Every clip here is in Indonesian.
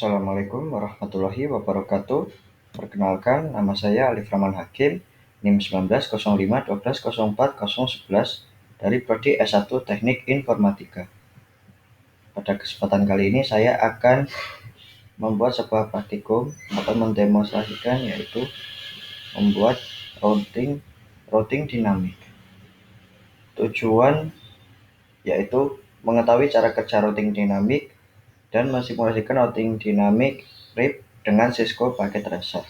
Assalamualaikum warahmatullahi wabarakatuh. Perkenalkan, nama saya Alif Rahman Hakim, NIM 190512040111 dari Prodi S1 Teknik Informatika. Pada kesempatan kali ini saya akan membuat sebuah praktikum atau mendemonstrasikan, yaitu membuat routing dinamik. Tujuan yaitu mengetahui cara kerja routing dinamik dan mensimulasikan routing dinamik RIP dengan Cisco Packet Tracer.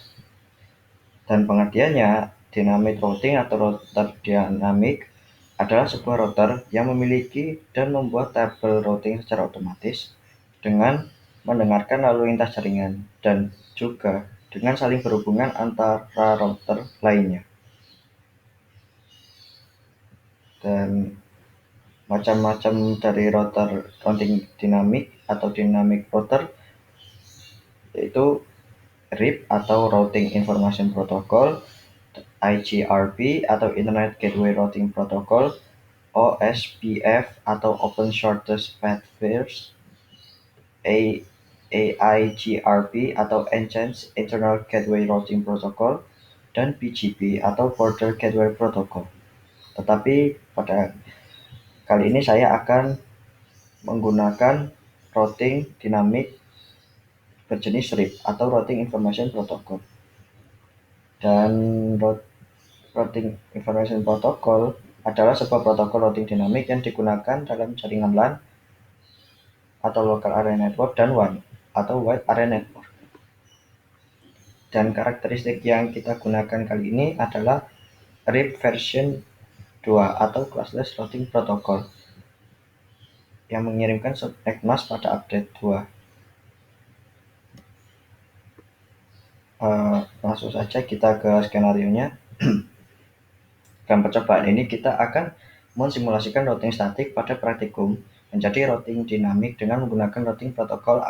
Dan pengertiannya, dynamic routing atau router dinamik adalah sebuah router yang memiliki dan membuat tabel routing secara otomatis dengan mendengarkan lalu lintas jaringan dan juga dengan saling berhubungan antara router lainnya. Dan macam-macam dari router routing dinamik atau dynamic router yaitu RIP atau Routing Information Protocol, IGRP atau Internet Gateway Routing Protocol, OSPF atau Open Shortest Path First, AIGRP atau Enhanced Internal Gateway Routing Protocol, dan BGP atau Border Gateway Protocol. Tetapi pada kali ini saya akan menggunakan routing dinamik berjenis RIP atau Routing Information Protocol. Dan Routing Information Protocol adalah sebuah protokol routing dinamik yang digunakan dalam jaringan LAN atau Local Area Network dan WAN atau Wide Area Network. Dan karakteristik yang kita gunakan kali ini adalah RIP version 2 atau Classless Routing Protocol yang mengirimkan subnet pada update 2. Langsung saja kita ke skenario-nya. Dalam percobaan ini kita akan mensimulasikan routing statik pada praktikum menjadi routing dinamik dengan menggunakan routing protokol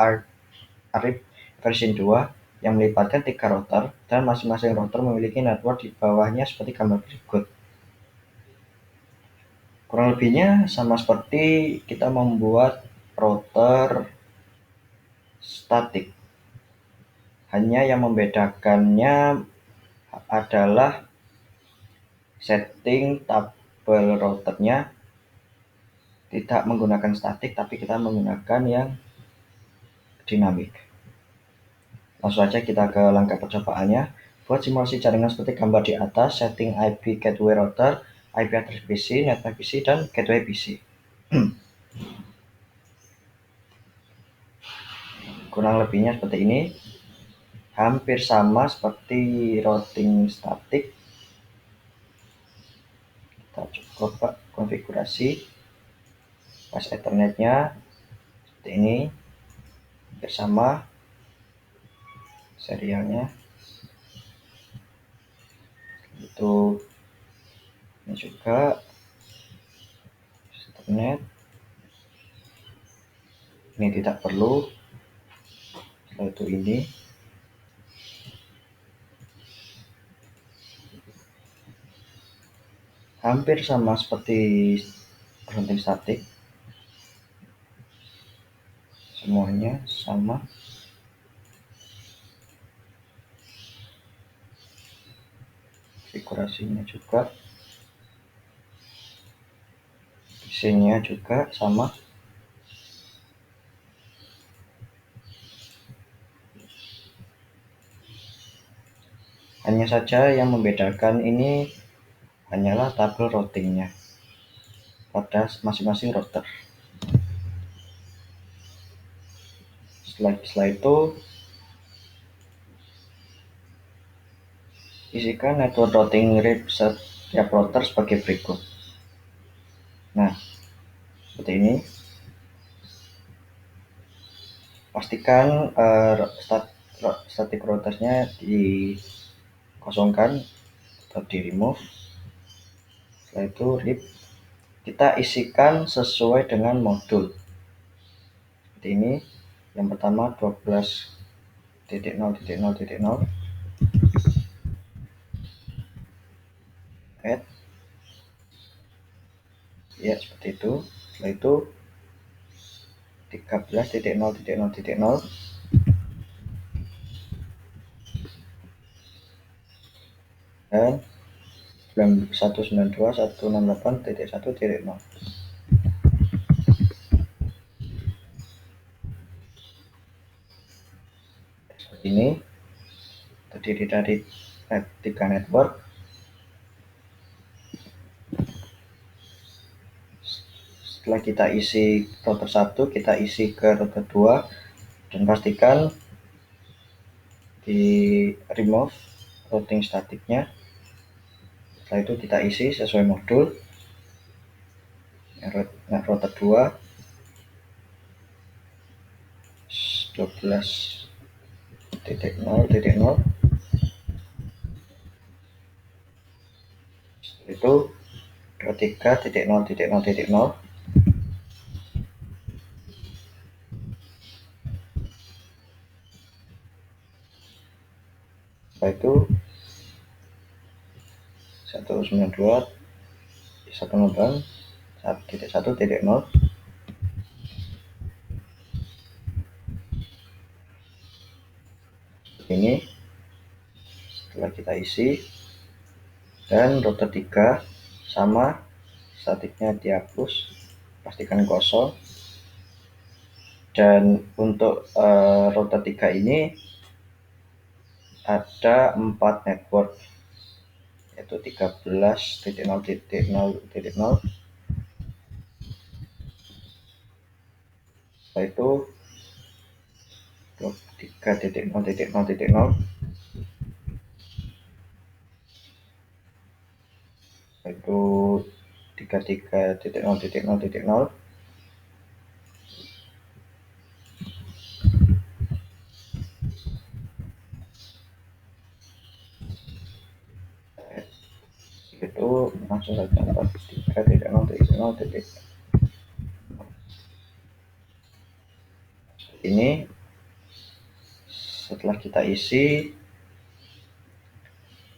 RIP versi 2 yang melibatkan 3 router dan masing-masing router memiliki network di bawahnya seperti gambar berikut. Kurang lebihnya sama seperti kita membuat router statik. Hanya yang membedakannya adalah setting tabel routernya tidak menggunakan statik, tapi kita menggunakan yang dinamik. Langsung saja kita ke langkah percobaannya. Buat simulasi jaringan seperti gambar di atas, setting IP gateway router, IP address PC, network PC, dan gateway PC. Kurang lebihnya seperti ini. Hampir sama seperti routing statik. Kita coba konfigurasi pas Ethernetnya seperti ini. Hampir sama serialnya. Itu ini juga Ethernet. Ini tidak perlu. Setelah itu ini. Hampir sama seperti routing statik. Semuanya sama. Konfigurasinya juga. Isinya juga sama. Hanya saja yang membedakan ini hanyalah tabel routingnya pada masing-masing router. Setelah itu isikan network routing RIP setiap router sebagai berikut. Nah, seperti ini. Pastikan static routersnya dikosongkan atau di remove. Setelah itu RIP kita isikan sesuai dengan modul. Seperti ini. Yang pertama 12.0.0.0 add, ya seperti itu. Setelah itu 13.0.0.0 dan 192.168.1.0. Ini terdiri dari 3 network. Setelah kita isi router 1, kita isi ke router 2 dan pastikan di remove routing statiknya. Setelah itu kita isi sesuai modul. Router 2 12.0.0, itu 23.0.0.0. Setelah itu 192.168.1.0. Ini setelah kita isi, dan router 3 sama, statiknya dihapus, pastikan kosong. Dan untuk router 3 ini ada 4 network, yaitu 13.0.0.0. Setelah itu 23.0.0.0, itu 33.0.0.0. Itu langsung saja 43.0.0.0. Ini setelah kita isi,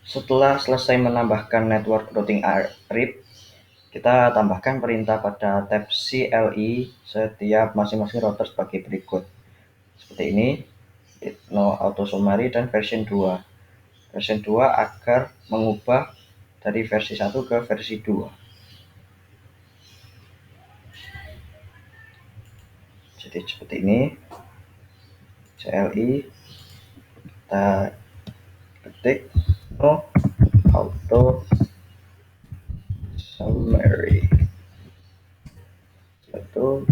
setelah selesai menambahkan network routing RIP, kita tambahkan perintah pada tab CLI setiap masing-masing router sebagai berikut. Seperti ini, no auto summary dan version 2. Version 2 agar mengubah dari versi 1 ke versi 2. Jadi seperti ini. CLI kita ketik no auto summary, itu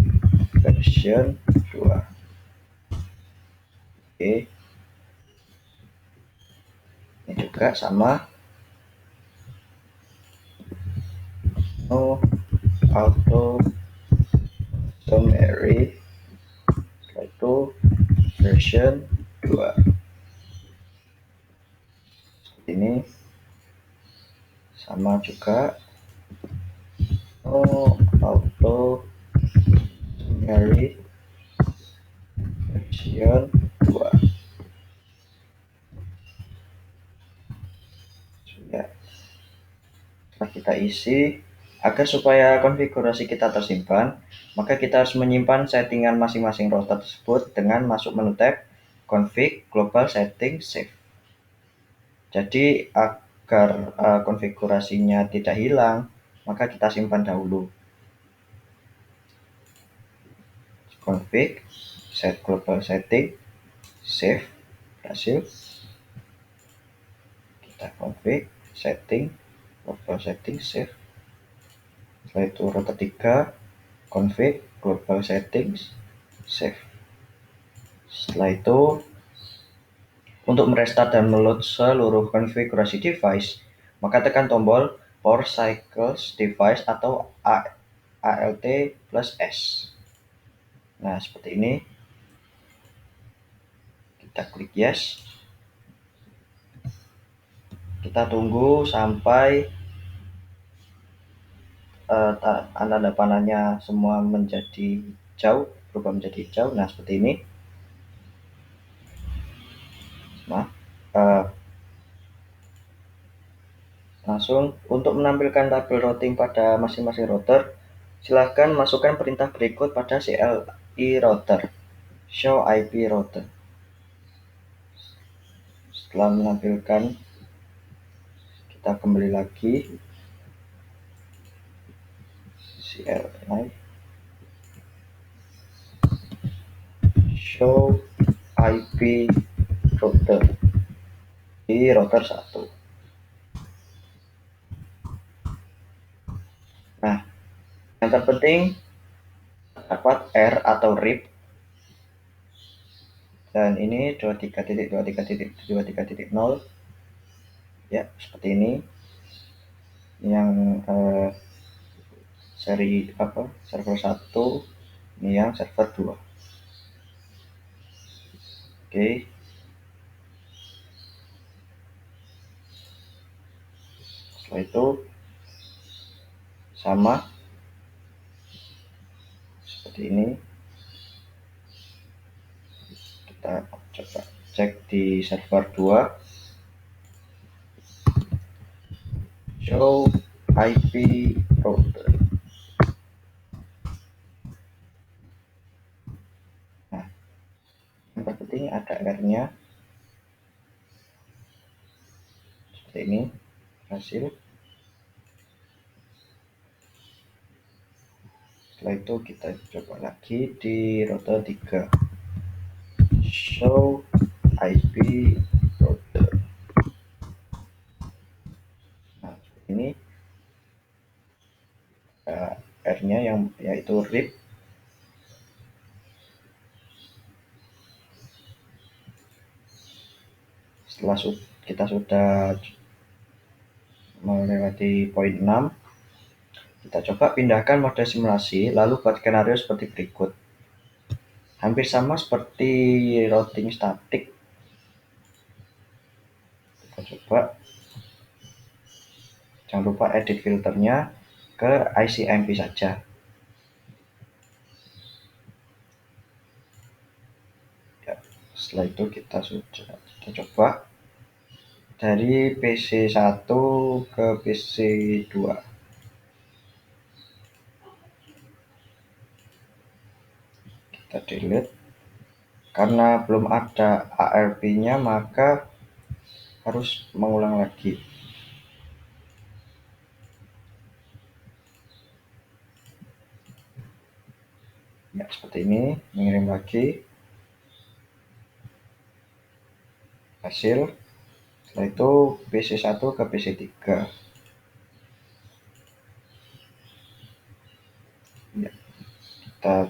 version 2. Oke, ini juga sama, no auto summary, itu version 2. Ini sama juga, no auto summary version 2. Ya, setelah kita isi, agar supaya konfigurasi kita tersimpan, maka kita harus menyimpan settingan masing-masing router tersebut dengan masuk menu tab config global setting save. Jadi agar konfigurasinya tidak hilang, maka kita simpan dahulu. Config set global setting save, berhasil. Kita config setting global setting save. Setelah itu router 3 config global settings save. Setelah itu, untuk merestart dan meload seluruh konfigurasi device, maka tekan tombol Power Cycles Device atau ALT plus S. Nah, seperti ini. Kita klik yes. Kita tunggu sampai tanda panahnya semua menjadi hijau, berubah menjadi hijau. Nah, seperti ini. Nah, langsung untuk menampilkan tabel routing pada masing-masing router, silahkan masukkan perintah berikut pada CLI router, show IP router. Setelah menampilkan, kita kembali lagi CLI show IP router di router 1. Nah, yang terpenting dapat R atau RIP, dan ini 23.23.23.0 ya, seperti ini yang seri server 1, ini yang server 2. Oke, setelah itu sama seperti ini. Kita coba cek di server 2, show IP router. Nah, yang terpenting ada R-nya seperti ini, hasil. Setelah itu kita coba lagi di router 3, show IP router. Nah, ini R-nya yang yaitu RIP. Setelah kita sudah melewati poin 6, kita coba pindahkan mode simulasi, lalu buat skenario seperti berikut. Hampir sama seperti routing statik. Kita coba, jangan lupa edit filternya ke ICMP saja. Ya, setelah itu kita coba dari PC 1 ke PC 2. Kita delete. Karena belum ada ARP-nya, maka harus mengulang lagi. Ya, seperti ini, mengirim lagi hasil. Setelah itu PC 1 ke PC 3. Ya, kita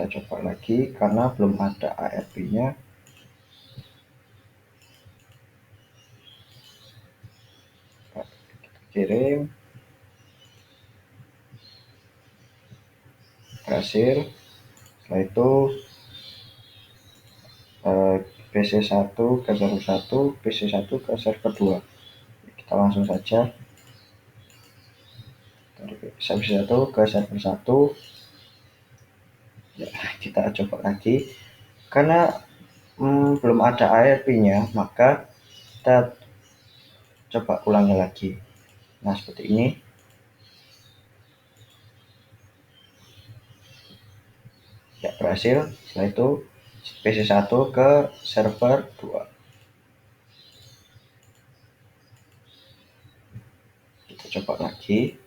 coba lagi karena belum ada ARP-nya. Kita kirim, berhasil. Setelah itu PC 1 ke server 1, PC 1 ke server 2. Kita langsung saja dari PC 1 ke server 1. Ya, kita coba lagi karena belum ada ARP-nya, maka kita coba ulangi lagi. Nah, seperti ini. Ya, berhasil. Setelah itu PC 1 ke server 2. Kita coba lagi.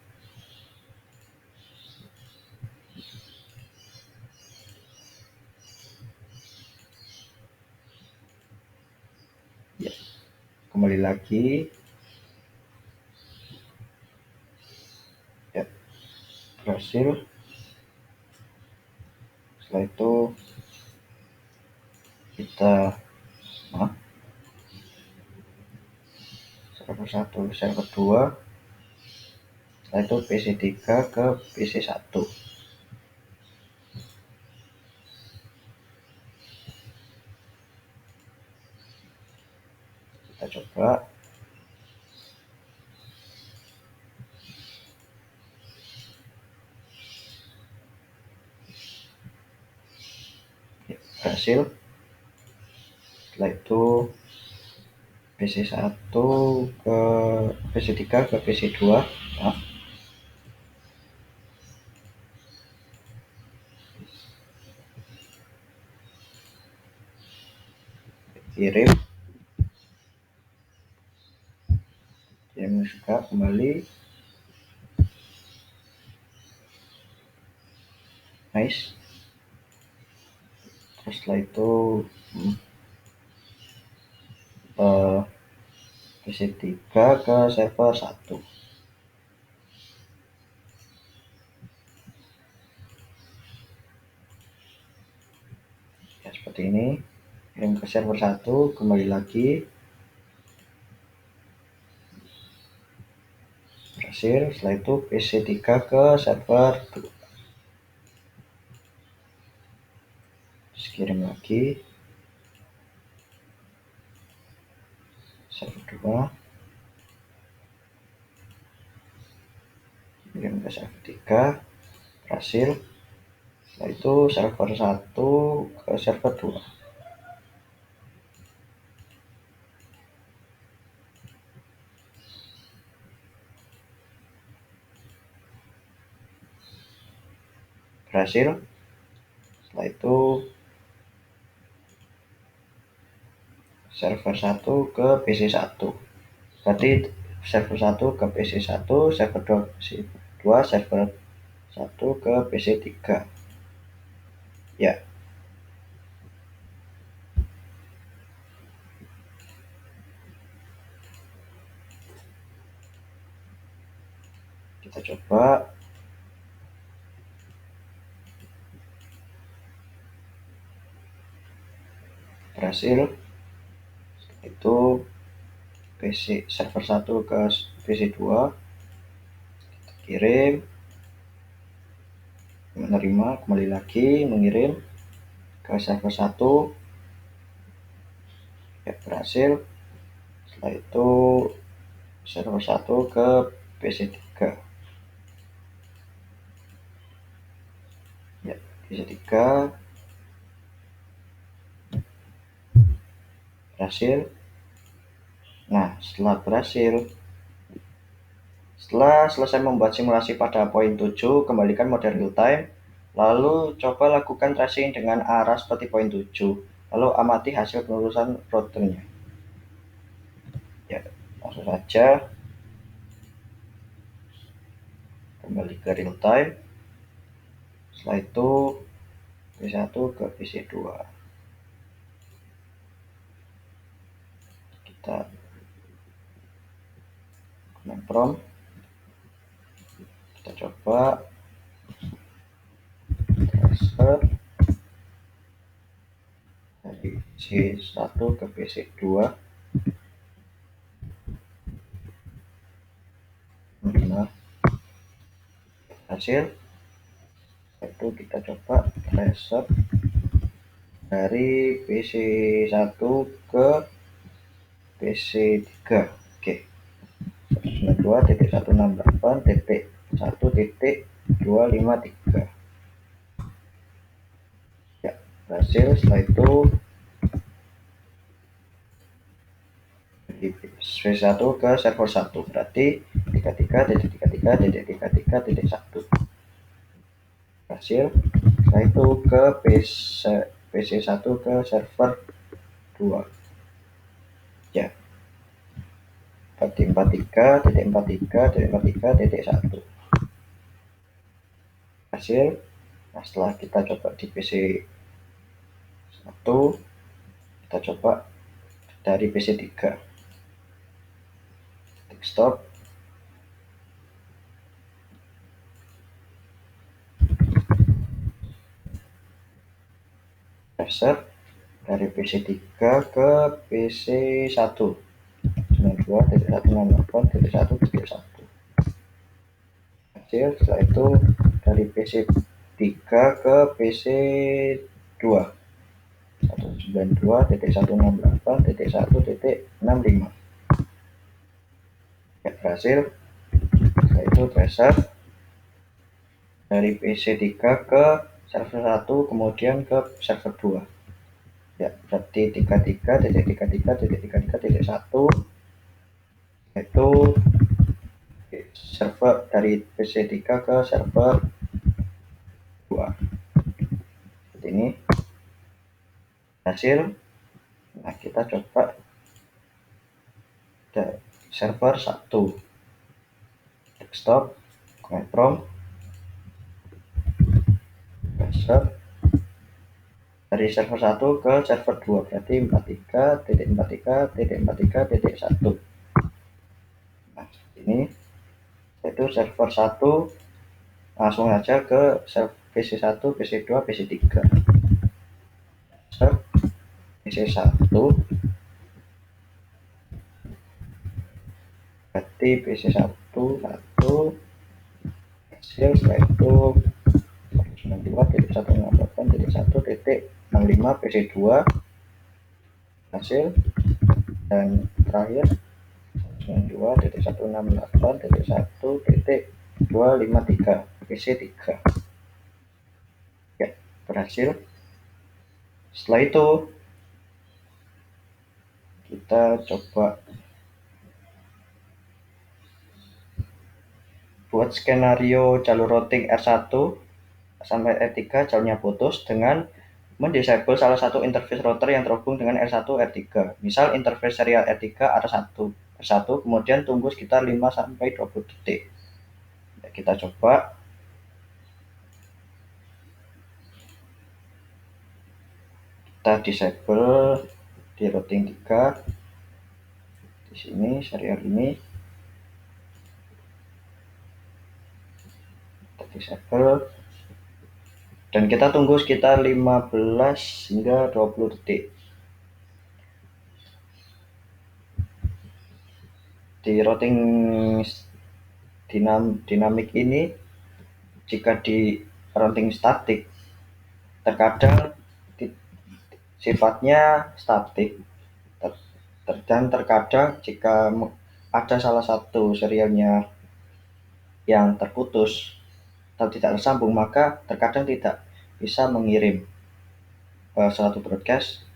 Ya, kembali lagi. Ya, berhasil. Setelah itu kita server 1 server 2. Setelah itu PC 3 ke PC 1. Kita coba. Ya, berhasil. Setelah itu PC 1 ke PC 3 ke PC 2. Nah, kirim juga kembali. Nice. Terus setelah itu PC3 ke server 1. Ya, seperti ini. Kirim ke server 1, kembali lagi. Berhasil. Setelah itu PC3 ke server 2. Terus kirim lagi. Server 2. Kirim ke server 3. Berhasil. Setelah itu server 1 ke server 2. Berhasil. Setelah itu server 1 ke PC 1. Berarti server 1 ke PC 1, server 2 ke PC 2, server 1 ke PC 3. Ya, kita coba. Berhasil. Itu PC server 1 ke PC 2. Kita kirim. Menerima, kembali lagi mengirim ke server 1. Ya, berhasil. Setelah itu server 1 ke PC 3. Ya, PC 3 berhasil. Nah, setelah selesai membuat simulasi pada poin 7, kembalikan mode real time. Lalu coba lakukan tracing dengan arah seperti poin 7. Lalu amati hasil penelusuran routernya. Ya, langsung saja kembali ke real time. Setelah itu PC1 ke PC2. Kita command prompt. Kita coba transfer dari PC1 ke PC2. Benar. Hasil itu kita coba reset dari PC1 ke PC3. Oke. 192.168.1.253. Ya, berhasil. Setelah itu di PC1 ke server 1, berarti 33.33.33.1. Berhasil. Setelah itu ke PC1 ke server 2. Ya, 43.43.43.1. Hasil. Nah, setelah kita coba di PC 1, kita coba dari PC 3. Stop. Reset dari PC 3 ke PC 1. 92.168.1.1. Hasil. Setelah itu dari PC 3 ke PC 2. 192.168.1.65. Ya, berhasil. Setelah itu tracer dari PC 3 ke server 1, kemudian ke server 2. Ya, berarti 33.33.33.1 itu server dari PC 3 ke server 2. Seperti ini. Hasil. Nah, kita coba server 1 desktop, command prompt, password dari server 1 ke server 2, berarti 43.43.43.1. Nah, ini itu server 1, langsung aja ke PC1, PC2, PC3. PC1 berarti PC1 1 hasil, setelah itu 92.168.1.65 PC2 hasil, dan terakhir 92.168.1.253 PC3 ya, berhasil. Setelah itu kita coba buat skenario jalur routing R1 sampai R3 jalurnya putus dengan mendisable salah satu interface router yang terhubung dengan R1 R3. Misal interface serial R3 R1 kemudian tunggu sekitar 5 sampai 20 detik. Ya, kita coba. Kita disable di routing 3. Di sini serial ini kita disable dan kita tunggu sekitar 15 hingga 20 detik. Di routing dinamik ini, jika di routing statik terkadang sifatnya statik, dan terkadang jika ada salah satu serialnya yang terputus atau tidak tersambung, maka terkadang tidak bisa mengirim suatu broadcast.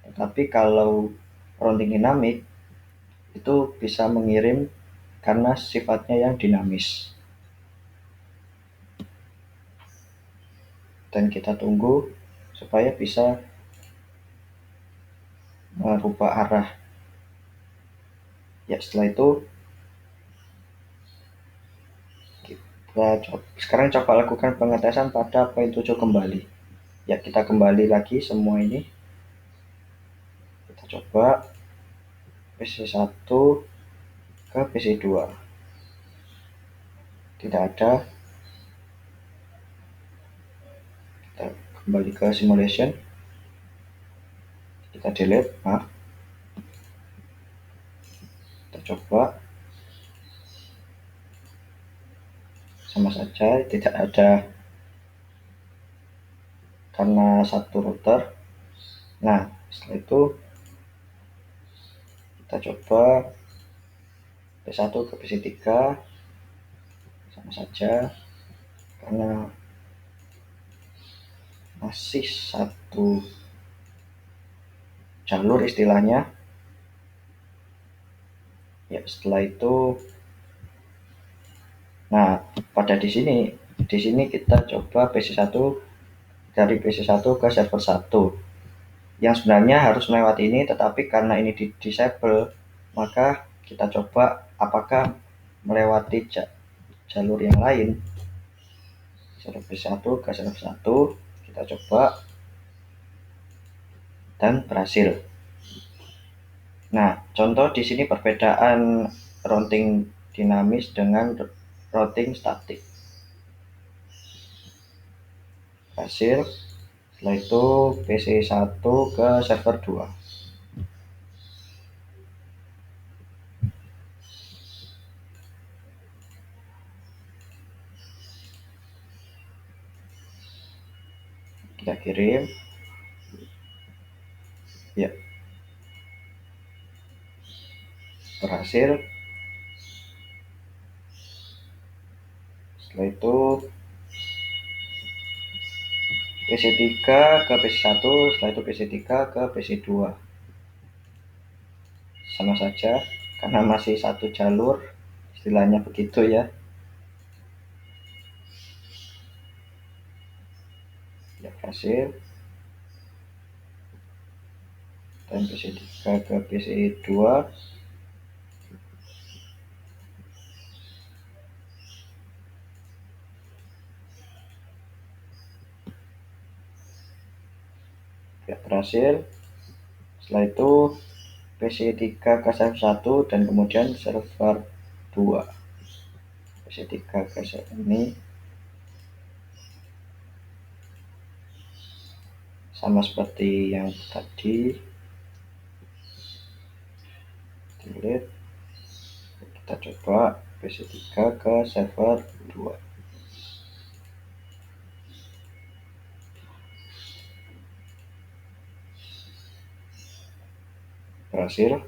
Tetapi kalau routing dinamik itu bisa mengirim karena sifatnya yang dinamis. Dan kita tunggu supaya bisa merubah arah. Ya, setelah itu sekarang coba lakukan pengetesan pada poin 7 kembali. Ya, kita kembali lagi semua ini. Kita coba PC1 ke PC2. Tidak ada. Kita kembali ke simulation. Kita delete, maaf. Kita coba. Sama saja, tidak ada karena satu router. Nah, setelah itu kita coba P1 ke PC3, sama saja karena masih satu jalur istilahnya. Ya, setelah itu nah, pada di sini kita coba PC1 dari PC1 ke server 1. Yang sebenarnya harus melewati ini, tetapi karena ini di disable, maka kita coba apakah melewati jalur yang lain. Server 1 ke server 1, kita coba dan berhasil. Nah, contoh di sini perbedaan routing dinamis dengan routing statik. Hasil, setelah itu PC1 ke server 2. Kita kirim. Ya, berhasil. Setelah itu PC3 ke PC1, setelah itu PC3 ke PC2. Sama saja karena masih satu jalur, istilahnya begitu ya. Ya, berhasil. dan PC3 ke PC2. Ya, berhasil. Setelah itu PC3 ke server 1 dan kemudian server 2. PC3 ke server ini sama seperti yang tadi, delete. Kita coba PC3 ke server 2. Berhasil.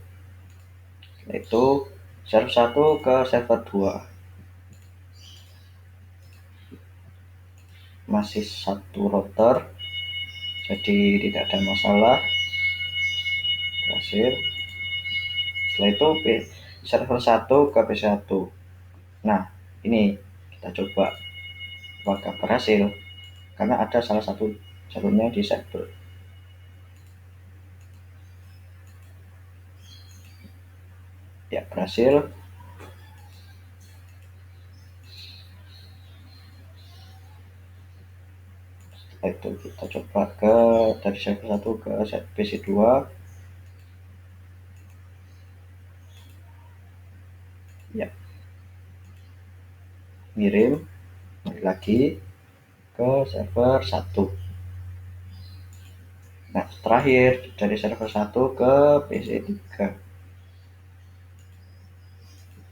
Setelah itu server 1 ke server 2. Masih satu router, jadi tidak ada masalah. Berhasil. Setelah itu server 1 ke PC1. Nah, ini kita coba apakah berhasil, karena ada salah satu jalurnya disable. Ya, berhasil. Setelah itu kita coba dari server 1 ke PC2. Ya, ngirim lagi ke server 1. Nah, terakhir dari server 1 ke PC3.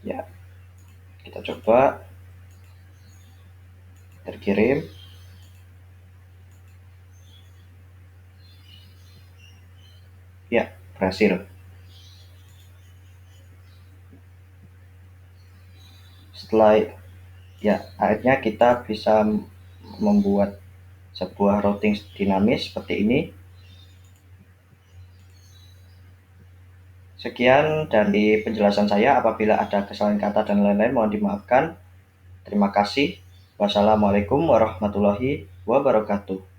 Ya, kita coba terkirim. Ya, berhasil. Setelah ya, akhirnya kita bisa membuat sebuah routing dinamis seperti ini. Sekian dari penjelasan saya. Apabila ada kesalahan kata dan lain-lain mohon dimaafkan. Terima kasih. Wassalamualaikum warahmatullahi wabarakatuh.